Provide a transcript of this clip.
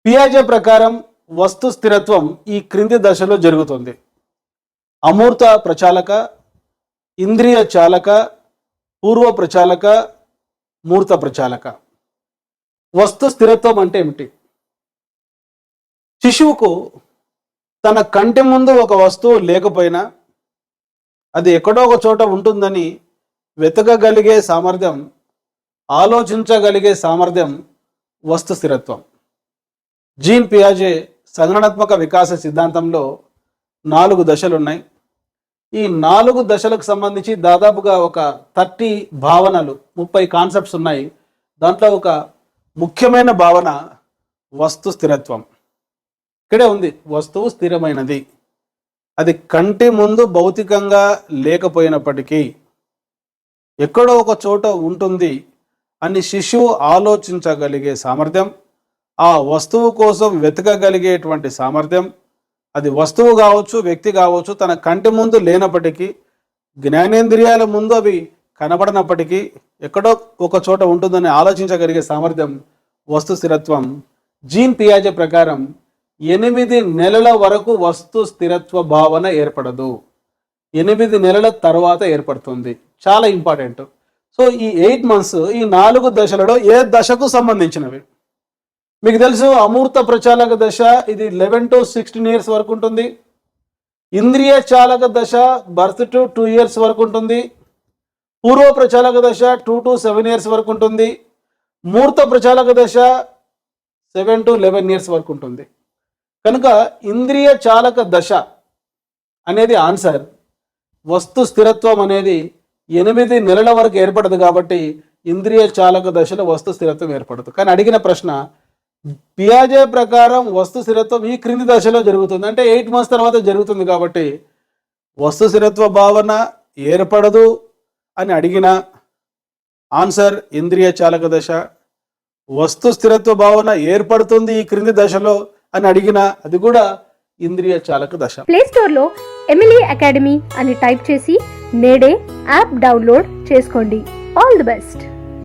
పియాజే ప్రకారం వస్తు స్థిరత్వం ఈ క్రింది దశలో జరుగుతుంది: అమూర్త ప్రచాలక, ఇంద్రియ చాలక, పూర్వ ప్రచాలక, మూర్త ప్రచాలక. వస్తు స్థిరత్వం అంటే ఏమిటి? శిశువుకు తన కంటి ముందు ఒక వస్తువు లేకపోయినా అది ఎక్కడో ఒక చోట ఉంటుందని వెతకగలిగే సామర్థ్యం, ఆలోచించగలిగే సామర్థ్యం వస్తు స్థిరత్వం. జీన్ పియాజే సంజ్ఞానాత్మక వికాస సిద్ధాంతంలో 4 దశలు ఉన్నాయి. ఈ 4 దశలకు సంబంధించి దాదాపుగా ఒక 30 భావనలు, 30 కాన్సెప్ట్స్ ఉన్నాయి. దాంట్లో ఒక ముఖ్యమైన భావన వస్తు స్థిరత్వం. ఇక్కడే ఉంది, వస్తువు స్థిరమైనది. అది కంటి ముందు భౌతికంగా లేకపోయినప్పటికీ ఎక్కడో ఒక చోట ఉంటుంది అని శిశువు ఆలోచించగలిగే సామర్థ్యం, ఆ వస్తువు కోసం వెతకగలిగేటువంటి సామర్థ్యం, అది వస్తువు కావచ్చు, వ్యక్తి కావచ్చు, తన కంటి ముందు లేనప్పటికీ, జ్ఞానేంద్రియాల ముందు అవి కనబడినప్పటికీ ఎక్కడో ఒక చోట ఉంటుందని ఆలోచించగలిగే సామర్థ్యం వస్తు స్థిరత్వం. జీన్ పియాజే ప్రకారం 8 నెలల వరకు వస్తు స్థిరత్వ భావన ఏర్పడదు. 8 నెలల తర్వాత ఏర్పడుతుంది. చాలా ఇంపార్టెంట్. సో ఈ 8 months, ఈ 4 దశలలో ఏ దశకు సంబంధించినవి? మీకు తెలుసు, అమూర్త ప్రచాలక దశ ఇది 11 to 16 years వరకు ఉంటుంది. ఇంద్రియ చాలక దశ బర్త్ టు 2 years వరకు ఉంటుంది. పూర్వ ప్రచాలక దశ 2 to 7 years వరకు ఉంటుంది. మూర్త ప్రచాలక దశ 7 to 11 years వరకు ఉంటుంది. కనుక ఇంద్రియ చాలక దశ అనేది ఆన్సర్. వస్తు స్థిరత్వం అనేది 8 నెలల వరకు ఏర్పడదు కాబట్టి ఇంద్రియ చాలక దశలో వస్తు స్థిరత్వం ఏర్పడదు. కానీ అడిగిన ప్రశ్న, పియాజే ప్రకారం వస్తు స్థిరత్వం ఈ క్రింది దశలో జరుగుతుంది అంటే 8 months తర్వాత జరుగుతుంది కాబట్టి వస్తు స్థిరత్వ భావన ఏర్పడదు అని అడిగిన ఆన్సర్ ఇంద్రియ చాలక దశ. వస్తు స్థిరత్వ భావన ఏర్పడుతుంది ఈ క్రింది దశలో అని అడిగిన అది కూడా ఇంద్రియ చాలక దశ. ప్లే స్టోర్ లో ఎమిలీ అకాడమీ అని టైప్ చేసి నేడే యాప్ డౌన్లోడ్ చేసుకోండి. All the best.